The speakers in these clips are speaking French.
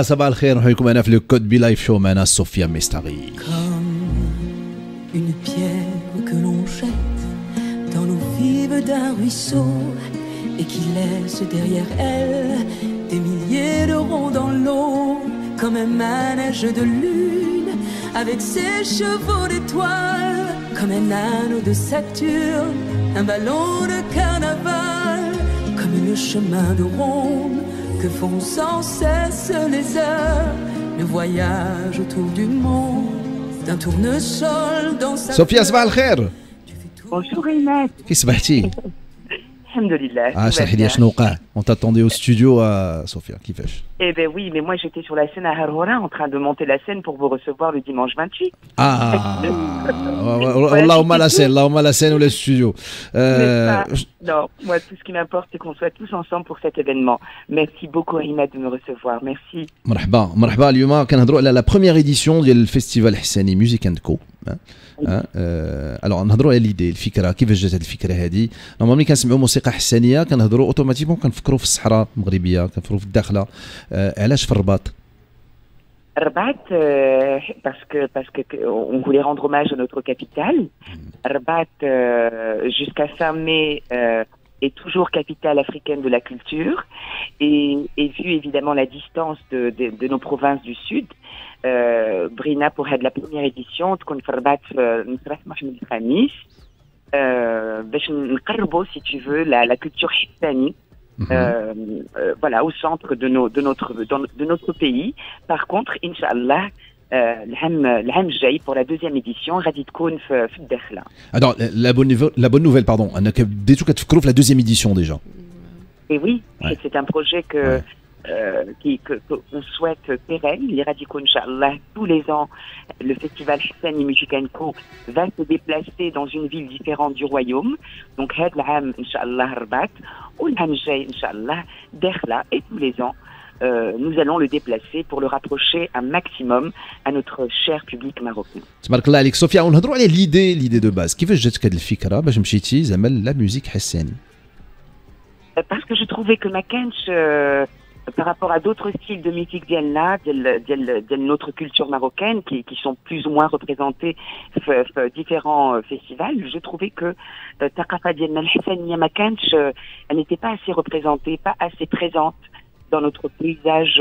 صباح الخير، نحييكم معنا في لو كود بي لايف شو معنا صوفيا مستغي. Comme une pierre que l'on jette dans l'eau vive d'un ruisseau et qui laisse derrière elle des milliers de ronds dans l'eau, comme un manège de lune avec ses chevaux d'étoiles, comme un anneau de Saturne, un ballon de carnaval, comme le chemin de ronde que font sans cesse les heures, le voyage autour du monde d'un tournesol dans sa... صوفيا صباح الخير. Bonjour Inès. كي صبحتي؟ الحمد لله. اشرحي لي شنو وقع. On t'attendait au studio صوفيا كيفاش؟ Eh ben oui, mais moi j'étais sur la scène à Harhora en train de monter la scène pour vous recevoir le dimanche 28. اللهم لا سين اللهم لا سين ولا studio. Non, moi tout ce qui m'importe c'est qu'on soit tous ensemble pour cet événement. Merci beaucoup Inès de me recevoir. Merci. مرحبا مرحبا. اليوم كنهضروا على لا بروميير اديسيون ديال الفيستيفال الحساني ميوزيك اند كو. الوغ نهضروا على ليدي الفكره كيفاش جات هذه الفكره هذه. نورمالمون ملي كنسمعوا موسيقى حسانيه كنهضروا اوتوماتيكمون كنفكروا في الصحراء المغربيه كنفكروا في الداخله. علاش في الرباط؟ Rabat, parce que on voulait rendre hommage à notre capitale. Rabat, jusqu'à fin mai, est toujours capitale africaine de la culture. Et vu évidemment la distance de nos provinces du sud, Brina, pour la première édition, تكون في الرباط نصرف محمد الخامس باش نقربوا si tu veux la culture hispanique. Voilà, au centre de notre pays. Par contre, Inch'Allah, العام الجاي pour la deuxième édition غادي تكون في الداخلة. Alors la bonne nouvelle pardon, انك بديتوا كتفكروا في la deuxième édition déjà. Et oui, ouais. C'est un projet qu'on souhaite pérenne. Les radicaux, Inch'Allah, tous les ans, le festival Hassani Music & Co va se déplacer dans une ville différente du royaume. Donc, Had l'Am, Inch'Allah, Rabat, ou l'Am Jay, Inch'Allah, Dakhla, et tous les ans, nous allons le déplacer pour le rapprocher un maximum à notre cher public marocain. تبارك الله عليك صوفيا. ونهضروا على ليدي دو باز. كيفاش جاتك هذه الفكره باش مشيتي زعما لا ميوزيك حساني؟ Parce que je trouvais que Makench, par rapport à d'autres styles de musique de notre culture marocaine qui sont plus ou moins représentés différents festivals, je trouvais que Taqafa Dialna al-Hassaniya Makench, elle n'était pas assez représentée, pas assez présente dans notre paysage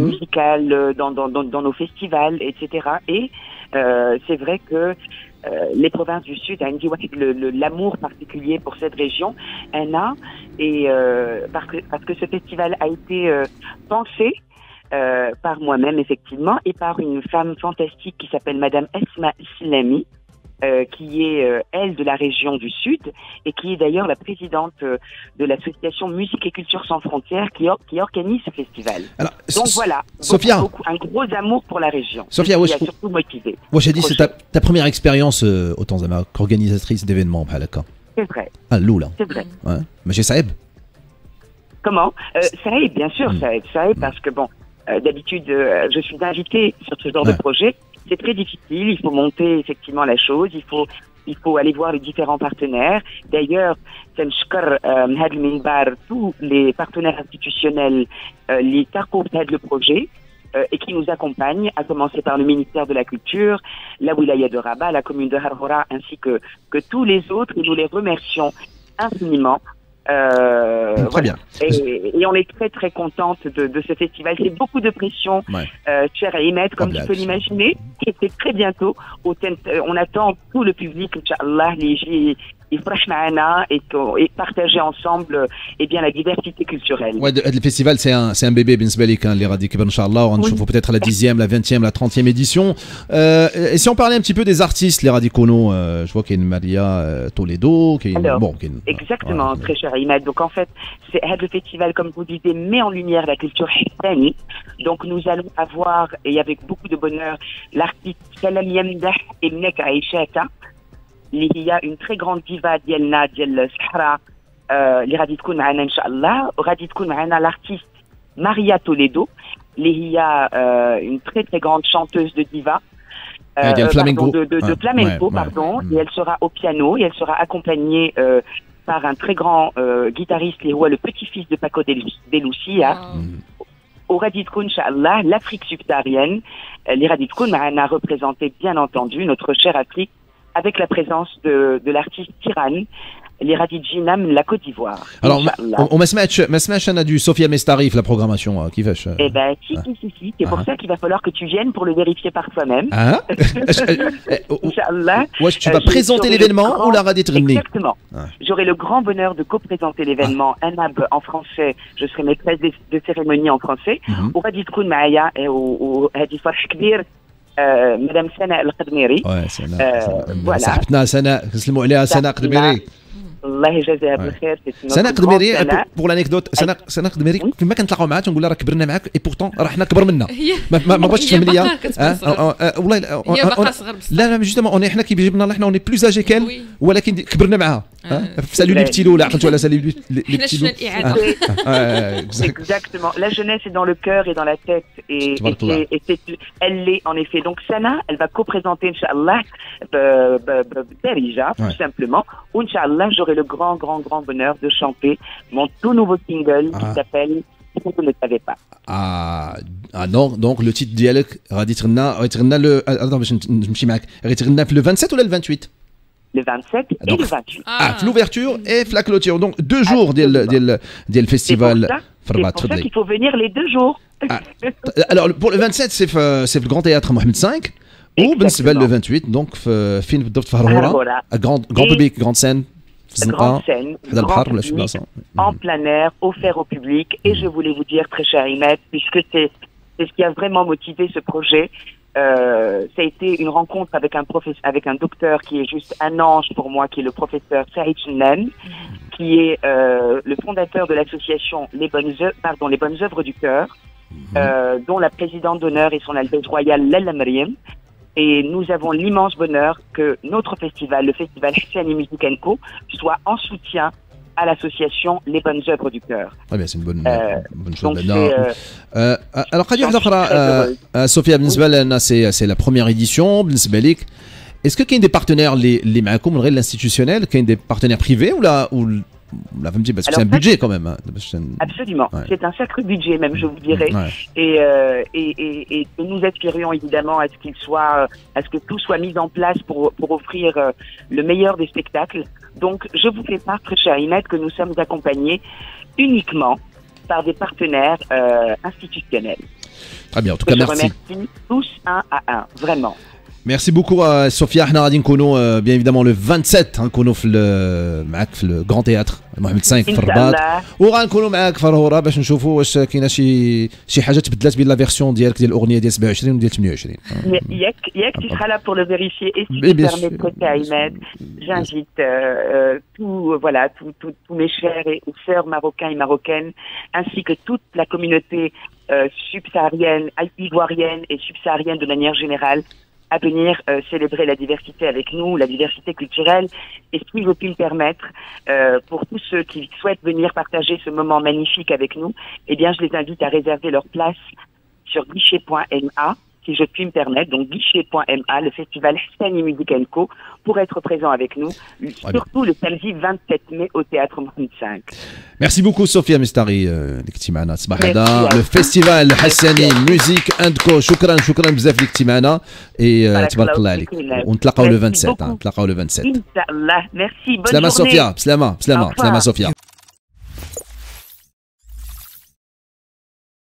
musical, dans nos festivals, etc. Et c'est vrai que les provinces du Sud ont l'amour particulier pour cette région, et parce que ce festival a été pensé par moi-même effectivement et par une femme fantastique qui s'appelle Madame Esma Slami, qui est elle de la région du Sud et qui est d'ailleurs la présidente de l'association Musique et Culture sans frontières qui organise ce festival. Alors, donc voilà, Sophia, un gros amour pour la région. Sophia, qui a surtout motivé. J'ai dit c'est ta première expérience autant qu'organisatrice d'événements بحال هكا. C'est vrai. الأولى. C'est vrai. Ouais. ماشي صعيب. Comment ça aide, bien sûr, ça aide parce que bon, d'habitude, je suis invitée sur ce genre de projet. C'est très difficile, il faut monter effectivement la chose, il faut aller voir les différents partenaires. D'ailleurs, tous les partenaires institutionnels, les parcours le projet et qui nous accompagnent, à commencer par le ministère de la Culture, la Wilaya de Rabat, la commune de Harhora, ainsi que tous les autres. Et nous les remercions infiniment. Très bien. Et on est très très contente de ce festival. C'est beaucoup de pression, cher Ahmed, comme tu peux l'imaginer. Et c'est très bientôt. On attend tout le public, Inch'Allah, يفرح معنا et partager ensemble bien la diversité culturelle. Ouais, le festival c'est un bébé بالنسبة لك اللي غادي يكبر إن شاء الله ونشوفوا peut-être la 10e, la 20e, la 30e édition. Et si on parlait un petit peu des artistes, les radicaux, je vois qu'il y a une Maria Toledo, qui est bon, exactement, très cher Imad. Donc en fait, c'est le festival, comme vous disiez, met en lumière la culture hispanique. Donc nous allons avoir, et avec beaucoup de bonheur, l'artiste Salam Yamdah et Mnek Aïchata. Il y a une très grande diva ديالنا ديال الصحراء اللي غادي تكون معنا ان شاء الله وغادي تكون معنا l'artiste Maria Toledo اللي هي une très très grande chanteuse de diva de flamenco pardon, et elle sera au piano et elle sera accompagnée par un très grand guitariste qui est le petit-fils de Paco de Lucia وغادي تكون ان شاء الله l'Afrique subsaharienne اللي غادي تكون معنا représentée bien entendu notre chère Afrique avec la présence de l'artiste Tiran اللي غادي تجينا من la Côte d'Ivoire. Alors ما سمعتش انا du Sofia Mestari في la programmation كيفاش؟ Eh ben si, c'est pour ça qu'il va falloir que tu viennes pour le vérifier par toi-même. Inch'Allah. Ouais, tu vas présenter l'événement ou la غادي تغني؟ Exactement. J'aurai le grand bonheur de co-présenter l'événement Anab en français. Je serai maîtresse de cérémonie en français. وغادي تكون معايا وهذه فرح كبير مدام سناء القدميري. فوالا صاحبتنا سناء نسلموا عليها سناء قدميري. الله يجازيها بالخير. سناء قدميري بور لانيكدوت سناء قدميري كيما كنتلاقاو معها تنقول لها راه كبرنا معاك اي بورتون راه حنا كبر منا ما بغاتش تفهم ليا والله لا جوستومون حنا كيجيبنا الله حنا اوني بلوز اجي كان ولكن كبرنا معاها سالو لي بتيلو ولا عقلتوا على سالو لي بتيلو exactement la jeunesse est dans le cœur et dans la tête et elle l'est en effet donc Sana elle va co-présenter inchallah Darija tout simplement ou inchallah j'aurai le grand bonheur de chanter mon tout nouveau single qui s'appelle Si vous ne le savez pas. Non, donc le titre ديالك غادي تغنى le باش نمشي معاك غادي تغنى في le 27 ولا le 28 le 27 et le 28 في l'ouverture et في la clôture donc 2 jours ديال الفيستيفال في الرباط. C'est pour ça qu'il faut venir les 2 jours. Alors pour le 27 c'est في le Grand Théâtre Mohamed V وبالنسبه le 28 donc فين بالضبط في هرهوره grand public grande scène grande scène, en plein air, offert au public. Et je voulais vous dire, très cher Imet, puisque c'est ce qui a vraiment motivé ce projet, ça a été une rencontre avec un docteur qui est juste un ange pour moi, qui est le professeur Saïd Chinen, qui est le fondateur de l'association Les Bonnes Œuvres du Cœur, dont la présidente d'honneur est son Altesse Royale Lalla Mariam. Et nous avons l'immense bonheur que notre festival, le festival Hassani Music & Co, soit en soutien à l'association Les Bonnes Œuvres du Cœur. Ah bien, c'est une bonne chose. Alors, Sophia, c'est la première édition. Est-ce qu'il y a des partenaires, les معكم غير l'institutionnel, qu'il y a des partenaires privés ou parce que c'est un budget quand même. Absolument, c'est un sacré budget même, je vous dirais. Et nous aspirions évidemment à ce que tout soit mis en place pour offrir le meilleur des spectacles. Donc, je vous fais part, très cher Imet, que nous sommes accompagnés uniquement par des partenaires institutionnels. Très bien, en tout cas, merci. Je remercie tous un à un, vraiment. Merci beaucoup Sophia. حنا غادي نكونوا bien évidemment le 27 غنكونوا معاك في الجراند تياتر محمد 5 في الرباط وغنكونوا معاك في هرهوره باش نشوفوا واش كاينه شي حاجه تبدلات بين لا فيرسيون ديالك ديال الاغنيه ديال 27 وديال 28 ياك tu seras là pour le vérifier et si tu permets de Ahmed j'invite tous mes chers et sœurs marocains et marocaines ainsi que toute la communauté subsaharienne, ivoirienne et subsaharienne de manière générale à venir célébrer la diversité avec nous, la diversité culturelle. Et si je puis me permettre, pour tous ceux qui souhaitent venir partager ce moment magnifique avec nous, eh bien, je les invite à réserver leur place sur guichet.ma, si je puis me permettre, donc guichet.ma, le festival Hassani Music & Co, pour être présent avec nous, surtout le samedi 27 mai au Théâtre Mohamed V. Merci beaucoup Sophia Mestari اللي كنتي معنا الصباح هذا le festival Hassani Music & Co. شكرا بزاف اللي كنتي معنا تبارك الله عليك ونتلاقاو le 27 نتلاقاو le 27 ان شاء الله. ميرسي. بسلامة صوفيا. بسلامة صوفيا.